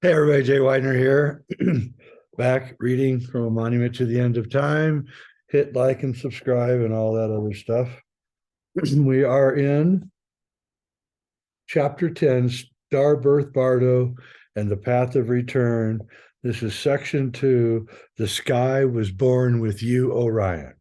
Hey everybody, Jay Weidner here. Back reading from A Monument to the End of Time. Hit like and subscribe and all that other stuff. We are in chapter 10, Starbirth Bardo and the Path of Return. This is section 2, The Sky Was Born with You, Orion.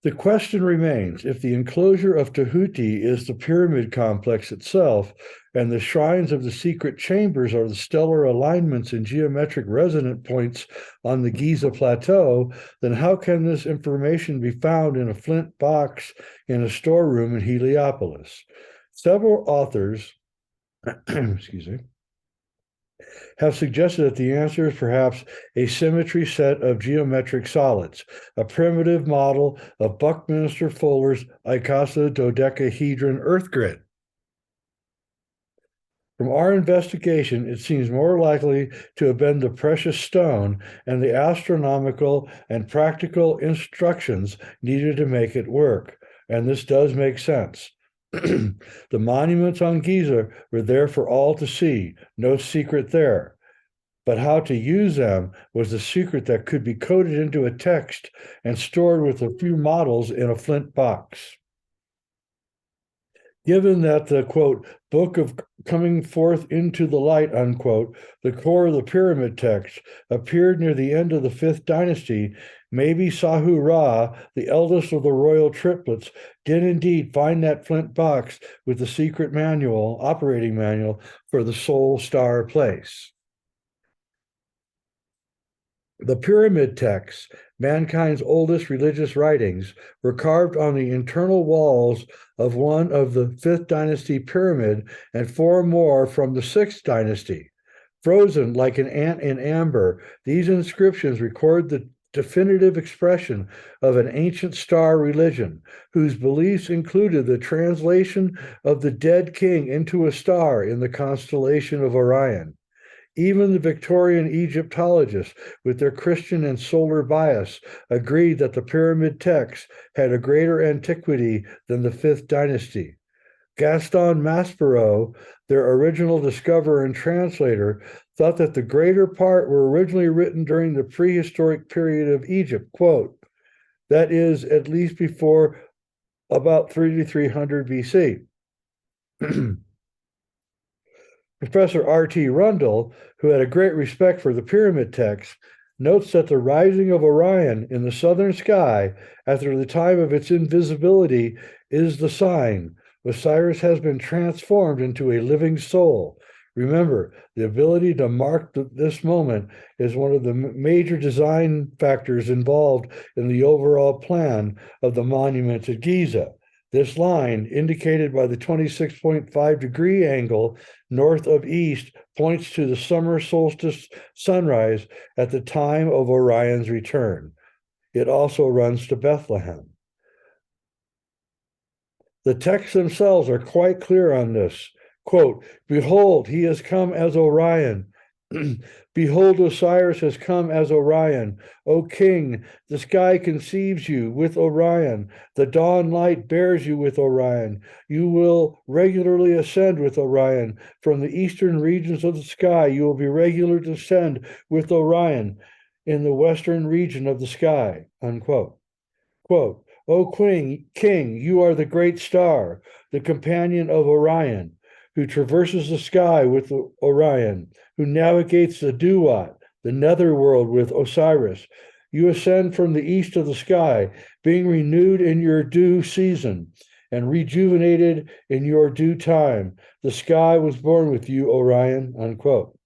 The question remains, if the enclosure of Tahuti is the pyramid complex itself, and the shrines of the secret chambers are the stellar alignments and geometric resonant points on the Giza Plateau, then how can this information be found in a flint box in a storeroom in Heliopolis? Several authors, excuse me, have suggested that the answer is perhaps a symmetry set of geometric solids, a primitive model of Buckminster Fuller's icosahedron Earth grid. From our investigation, it seems more likely to have been the precious stone and the astronomical and practical instructions needed to make it work. And this does make sense. The monuments on Giza were there for all to see, no secret there. But how to use them was the secret that could be coded into a text and stored with a few models in a flint box. Given that the, quote, book of coming forth into the light, unquote, the core of the pyramid text, appeared near the end of the fifth dynasty, maybe Sahu Ra, the eldest of the royal triplets, did indeed find that flint box with the secret manual, operating manual, for the Soul Star place. The pyramid texts, mankind's oldest religious writings, were carved on the internal walls of one of the fifth dynasty pyramid and four more from the sixth dynasty. Frozen like an ant in amber, these inscriptions record the definitive expression of an ancient star religion, whose beliefs included the translation of the dead king into a star in the constellation of Orion. Even the Victorian Egyptologists, with their Christian and solar bias, agreed that the pyramid texts had a greater antiquity than the fifth dynasty. Gaston Maspero, their original discoverer and translator, thought that the greater part were originally written during the prehistoric period of Egypt, quote, that is, at least before about 3300 BC. Professor R.T. Rundle, who had a great respect for the pyramid texts, notes that the rising of Orion in the southern sky after the time of its invisibility is the sign Osiris has been transformed into a living soul. Remember, the ability to mark this moment is one of the major design factors involved in the overall plan of the monument at Giza. This line, indicated by the 26.5-degree angle north of east, points to the summer solstice sunrise at the time of Orion's return. It also runs to Bethlehem. The texts themselves are quite clear on this. Quote, behold, he has come as Orion. Behold, Osiris has come as Orion. O king, the sky conceives you with Orion. The dawn light bears you with Orion. You will regularly ascend with Orion. From the eastern regions of the sky, you will be regular to ascend with Orion in the western region of the sky, unquote. Quote, O king, you are the great star, the companion of Orion, who traverses the sky with Orion, who navigates the Duat, the netherworld with Osiris. You ascend from the east of the sky, being renewed in your due season and rejuvenated in your due time. The sky was born with you, Orion, unquote.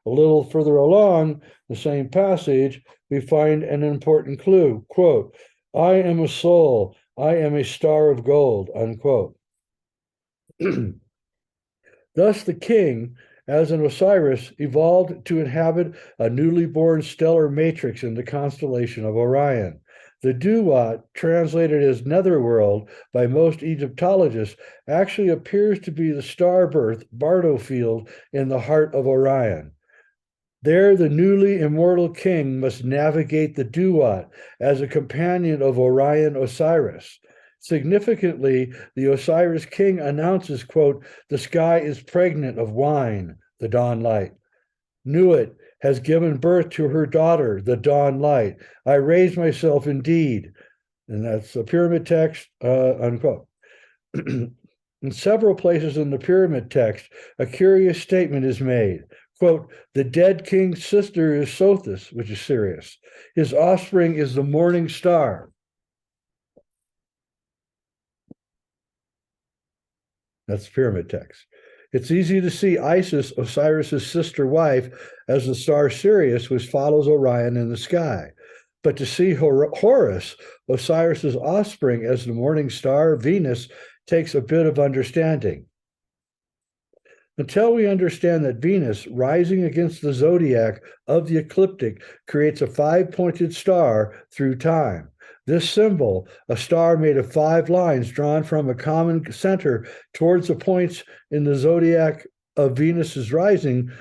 A little further along the same passage, we find an important clue. Quote, I am a soul, I am a star of gold, unquote. Thus the king, as an Osiris, evolved to inhabit a newly born stellar matrix in the constellation of Orion. The Duat, translated as netherworld by most Egyptologists, actually appears to be the Starbirth Bardo field in the heart of Orion. There, the newly immortal king must navigate the Duat as a companion of Orion Osiris. Significantly, the Osiris king announces, quote, the sky is pregnant of wine, the dawn light. Nuit has given birth to her daughter, the dawn light. I raise myself indeed. And that's a pyramid text, unquote. In several places in the pyramid text, a curious statement is made. Quote, the dead king's sister is Sothis, which is Sirius. His offspring is the morning star. That's pyramid text. It's easy to see Isis, Osiris's sister wife, as the star Sirius, which follows Orion in the sky. But to see Horus, Osiris's offspring, as the morning star, Venus, takes a bit of understanding. Until we understand that Venus, rising against the zodiac of the ecliptic, creates a five-pointed star through time. This symbol, a star made of 5 lines drawn from a common center towards the points in the zodiac of Venus's rising,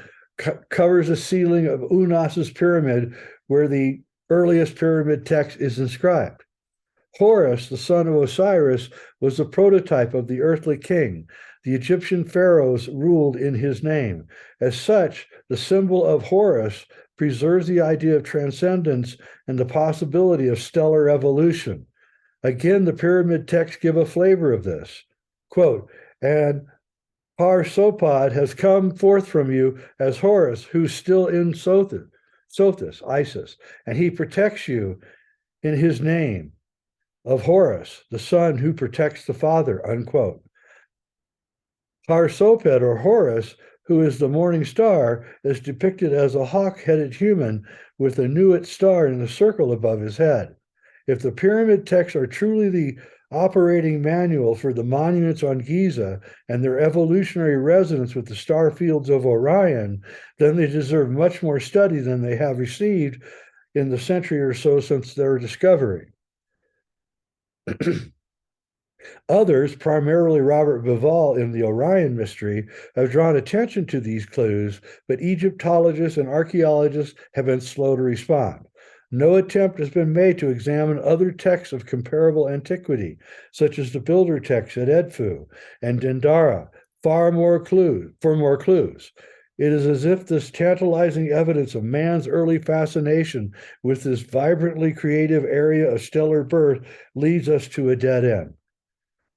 covers the ceiling of Unos's pyramid, where the earliest pyramid text is inscribed. Horus, the son of Osiris, was the prototype of the earthly king. The Egyptian pharaohs ruled in his name. As such, the symbol of Horus preserves the idea of transcendence and the possibility of stellar evolution. Again, the pyramid texts give a flavor of this. Quote, and Har-Sopad has come forth from you as Horus, who's still in Sothis, Isis, and he protects you in his name of Horus, the son who protects the father, unquote. Har-Sopad, or Horus, who is the morning star, is depicted as a hawk-headed human with a Nuit star in a circle above his head. If the pyramid texts are truly the operating manual for the monuments on Giza and their evolutionary resonance with the star fields of Orion, then they deserve much more study than they have received in the century or so since their discovery. Others, primarily Robert Bauval in the Orion mystery, have drawn attention to these clues, but Egyptologists and archaeologists have been slow to respond. No attempt has been made to examine other texts of comparable antiquity, such as the builder texts at Edfu and Dendara, for more clues. It is as if this tantalizing evidence of man's early fascination with this vibrantly creative area of stellar birth leads us to a dead end.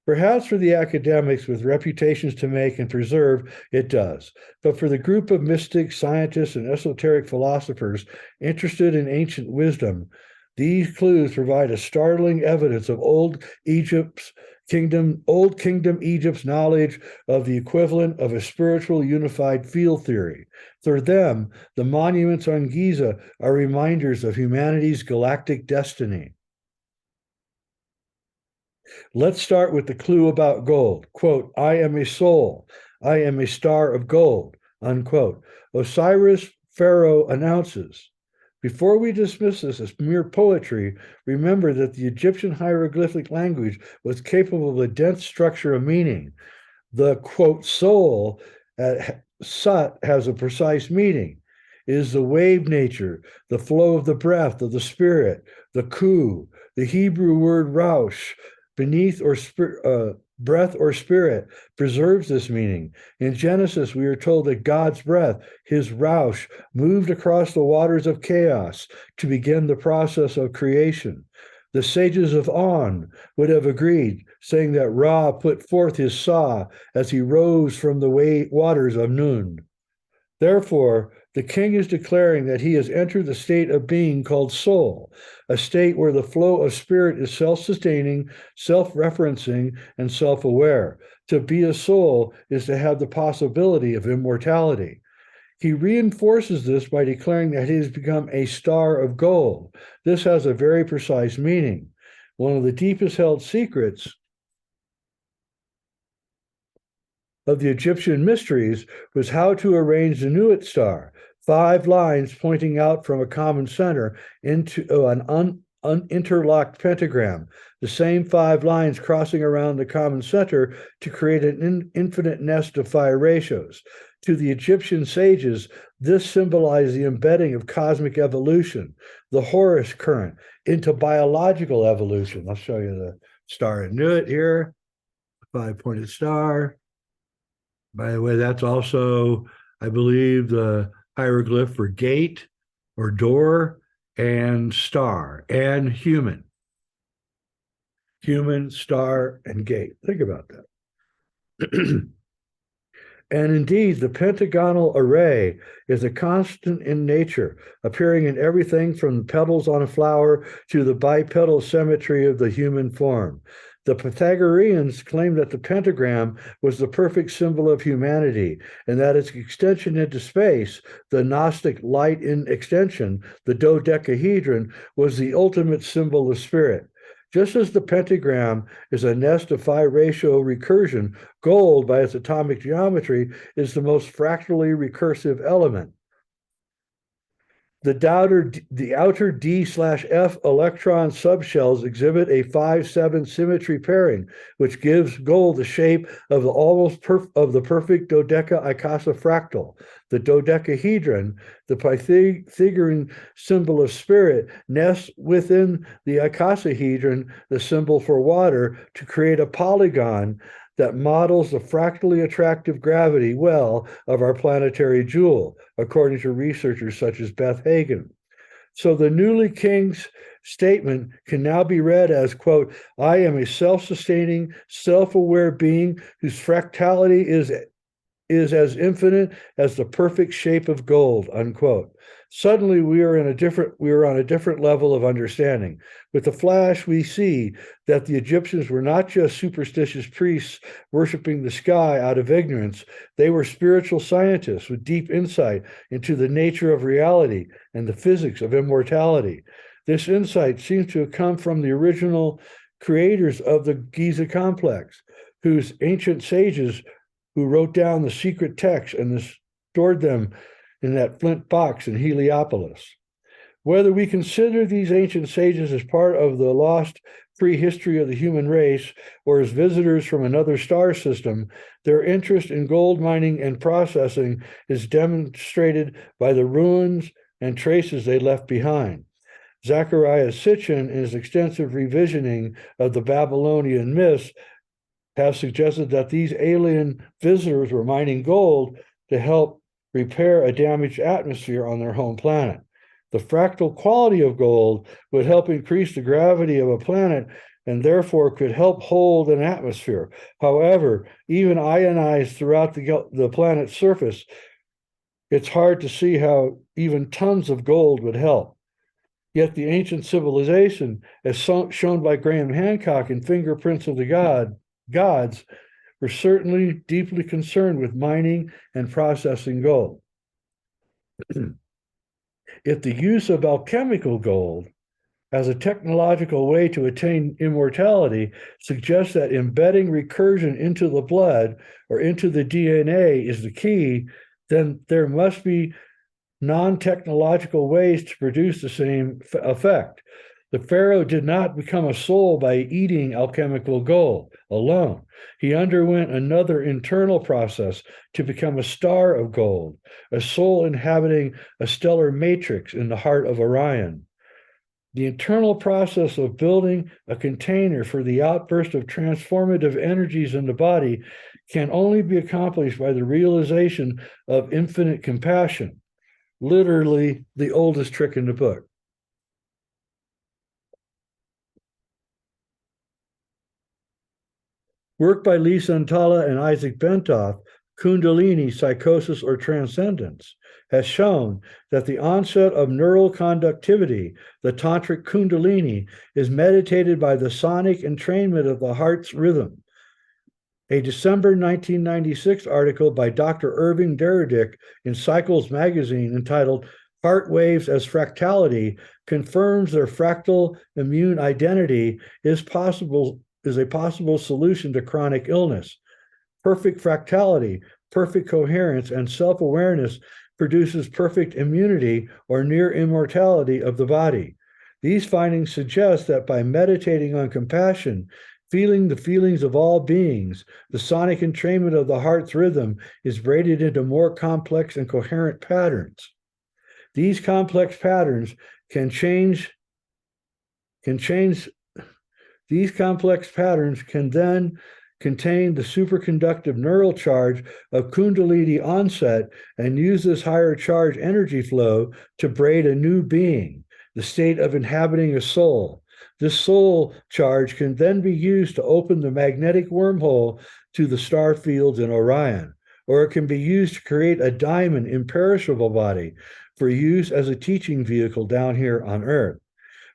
Perhaps for the academics with reputations to make and preserve, it does. But for the group of mystics, scientists, and esoteric philosophers interested in ancient wisdom, these clues provide a startling evidence of Old Kingdom Egypt's knowledge of the equivalent of a spiritual unified field theory. For them, the monuments on Giza are reminders of humanity's galactic destiny. Let's start with the clue about gold. Quote, I am a soul. I am a star of gold, unquote. Osiris Pharaoh announces. Before we dismiss this as mere poetry, remember that the Egyptian hieroglyphic language was capable of a dense structure of meaning. The, quote, soul at Sut has a precise meaning. It is the wave nature, the flow of the breath of the spirit, the ku, the Hebrew word raush, beneath or breath or spirit, preserves this meaning. In Genesis, we are told that God's breath, his raush, moved across the waters of chaos to begin the process of creation. The sages of On would have agreed, saying that Ra put forth his saw as he rose from the waters of Nun. Therefore, the king is declaring that he has entered the state of being called soul, a state where the flow of spirit is self-sustaining, self-referencing, and self-aware. To be a soul is to have the possibility of immortality. He reinforces this by declaring that he has become a star of gold. This has a very precise meaning. One of the deepest held secrets of the Egyptian mysteries was how to arrange the Nuit star, 5 lines pointing out from a common center into an uninterlocked pentagram, the same 5 lines crossing around the common center to create an infinite nest of 5 ratios. To the Egyptian sages, this symbolized the embedding of cosmic evolution, the Horus current, into biological evolution. I'll show you the star in Nuit here, 5-pointed star. By the way, that's also I believe the hieroglyph for gate or door and star and human. Human, star, and gate. Think about that. And indeed, the pentagonal array is a constant in nature, appearing in everything from the petals on a flower to the bipedal symmetry of the human form. The Pythagoreans claimed that the pentagram was the perfect symbol of humanity, and that its extension into space, the Gnostic light in extension, the dodecahedron, was the ultimate symbol of spirit. Just as the pentagram is a nest of phi ratio recursion, gold, by its atomic geometry, is the most fractally recursive element. The outer D/F electron subshells exhibit a 5-7 symmetry pairing, which gives gold the shape of the perfect dodeca-icasa fractal. The dodecahedron, the Pythagorean symbol of spirit, nests within the icosahedron, the symbol for water, to create a polygon that models the fractally attractive gravity well of our planetary jewel, according to researchers such as Beth Hagen. So the newly king's statement can now be read as, quote, I am a self-sustaining, self-aware being whose fractality is as infinite as the perfect shape of gold, unquote. Suddenly we are on a different level of understanding. With the flash, we see that the Egyptians were not just superstitious priests worshiping the sky out of ignorance. They were spiritual scientists with deep insight into the nature of reality and the physics of immortality. This insight seems to have come from the original creators of the Giza complex, whose ancient sages who wrote down the secret texts and stored them in that flint box in Heliopolis. Whether we consider these ancient sages as part of the lost prehistory of the human race or as visitors from another star system, their interest in gold mining and processing is demonstrated by the ruins and traces they left behind. Zechariah Sitchin, in his extensive revisioning of the Babylonian myths, have suggested that these alien visitors were mining gold to help repair a damaged atmosphere on their home planet. The fractal quality of gold would help increase the gravity of a planet and therefore could help hold an atmosphere. However, even ionized throughout the planet's surface, it's hard to see how even tons of gold would help. Yet the ancient civilization, as shown by Graham Hancock in Fingerprints of the Gods, were certainly deeply concerned with mining and processing gold. If the use of alchemical gold as a technological way to attain immortality suggests that embedding recursion into the blood or into the DNA is the key, then there must be non-technological ways to produce the same effect. The pharaoh did not become a soul by eating alchemical gold alone. He underwent another internal process to become a star of gold, a soul inhabiting a stellar matrix in the heart of Orion. The internal process of building a container for the outburst of transformative energies in the body can only be accomplished by the realization of infinite compassion, literally the oldest trick in the book. Work by Lee Santala and Isaac Bentoff, Kundalini, Psychosis or Transcendence, has shown that the onset of neural conductivity, the tantric Kundalini, is meditated by the sonic entrainment of the heart's rhythm. A December 1996 article by Dr. Irving Deredick in Cycles magazine entitled Heart Waves as Fractality confirms their fractal immune identity is a possible solution to chronic illness. Perfect fractality, perfect coherence, and self-awareness produces perfect immunity or near immortality of the body. These findings suggest that by meditating on compassion, feeling the feelings of all beings, the sonic entrainment of the heart's rhythm is braided into more complex and coherent patterns. These complex patterns can then contain the superconductive neural charge of Kundalini onset and use this higher charge energy flow to braid a new being, the state of inhabiting a soul. This soul charge can then be used to open the magnetic wormhole to the star fields in Orion, or it can be used to create a diamond imperishable body for use as a teaching vehicle down here on Earth.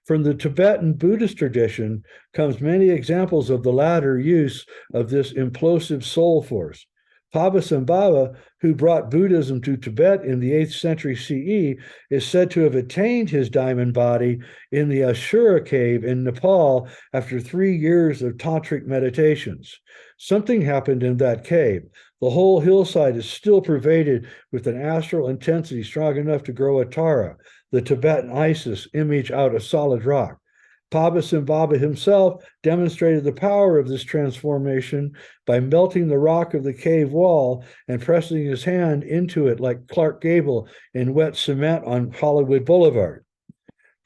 From the Tibetan Buddhist tradition comes many examples of the latter use of this implosive soul force. Pabasambhava, who brought Buddhism to Tibet in the 8th century CE, is said to have attained his diamond body in the Ashura cave in Nepal after 3 years of tantric meditations. Something happened in that cave. The whole hillside is still pervaded with an astral intensity strong enough to grow a Tara, the Tibetan Isis image out of solid rock. Pabasambhava himself demonstrated the power of this transformation by melting the rock of the cave wall and pressing his hand into it like Clark Gable in wet cement on Hollywood Boulevard.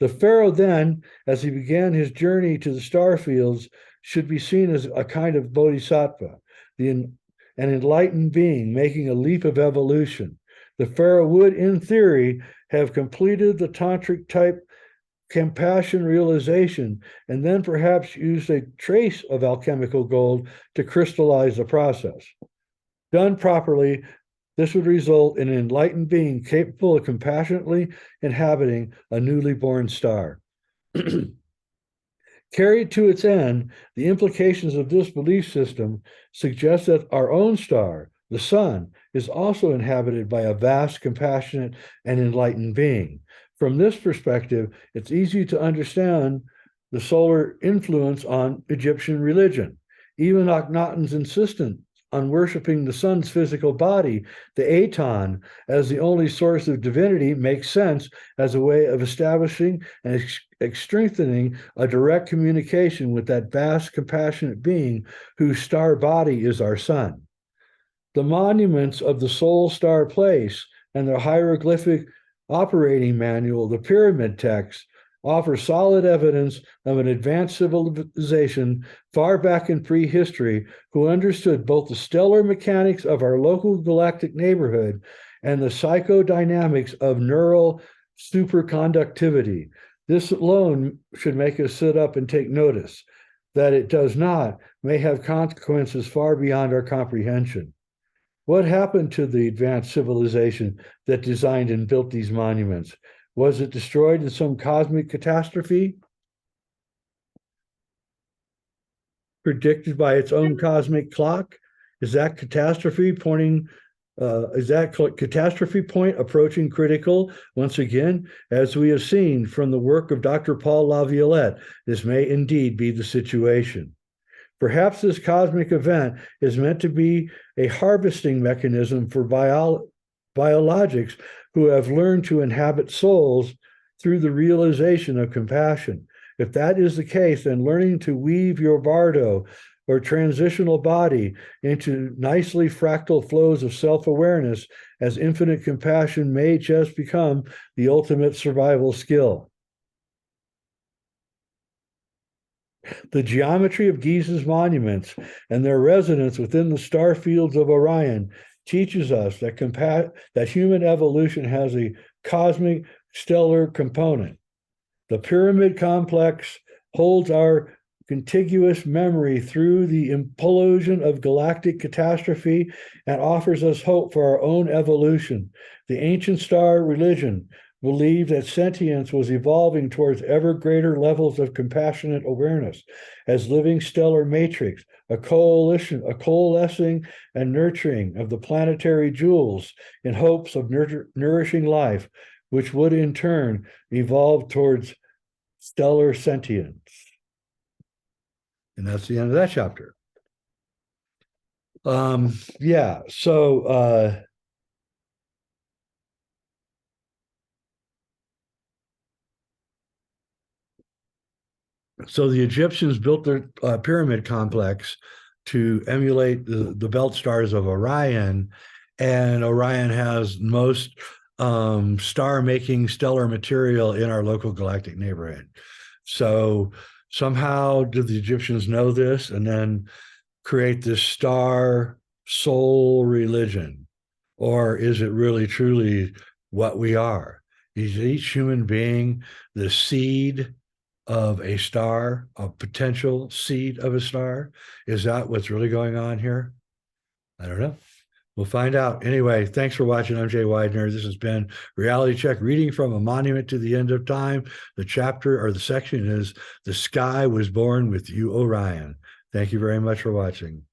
The pharaoh then, as he began his journey to the star fields, should be seen as a kind of bodhisattva, an enlightened being making a leap of evolution. The pharaoh would, in theory, have completed the tantric type compassion realization, and then perhaps used a trace of alchemical gold to crystallize the process. Done properly, this would result in an enlightened being capable of compassionately inhabiting a newly born star. Carried to its end, the implications of this belief system suggest that our own star, the sun, is also inhabited by a vast, compassionate, and enlightened being. From this perspective, it's easy to understand the solar influence on Egyptian religion. Even Akhenaten's insistence on worshiping the sun's physical body, the Aton, as the only source of divinity makes sense as a way of establishing and strengthening a direct communication with that vast, compassionate being whose star body is our sun. The monuments of the Soul Star Place and their hieroglyphic operating manual, the pyramid text, offer solid evidence of an advanced civilization far back in prehistory who understood both the stellar mechanics of our local galactic neighborhood and the psychodynamics of neural superconductivity. This alone should make us sit up and take notice. That it does not may have consequences far beyond our comprehension. What happened to the advanced civilization that designed and built these monuments? Was it destroyed in some cosmic catastrophe predicted by its own cosmic clock? Is that catastrophe point approaching critical? Once again, as we have seen from the work of Dr. Paul LaViolette, this may indeed be the situation. Perhaps this cosmic event is meant to be a harvesting mechanism for biologics who have learned to inhabit souls through the realization of compassion. If that is the case, then learning to weave your bardo or transitional body into nicely fractal flows of self-awareness as infinite compassion may just become the ultimate survival skill. The geometry of Giza's monuments and their resonance within the star fields of Orion teaches us that human evolution has a cosmic stellar component. The pyramid complex holds our contiguous memory through the implosion of galactic catastrophe and offers us hope for our own evolution. The ancient star religion believed that sentience was evolving towards ever greater levels of compassionate awareness as living stellar matrix, a coalescing and nurturing of the planetary jewels in hopes of nourishing life, which would in turn evolve towards stellar sentience. And that's the end of that chapter. So the Egyptians built their pyramid complex to emulate the belt stars of Orion, and Orion has most star-making stellar material in our local galactic neighborhood. So somehow did the Egyptians know this, and then create this star soul religion? Or is it really truly what we are? Is each human being the seed of a star, a potential seed of a star? Is that what's really going on here? I don't know. We'll find out. Anyway, thanks for watching. I'm Jay Weidner. This has been Reality Check, reading from A Monument to the End of Time. The chapter or the section is The Sky Was Born with You, Orion. Thank you very much for watching.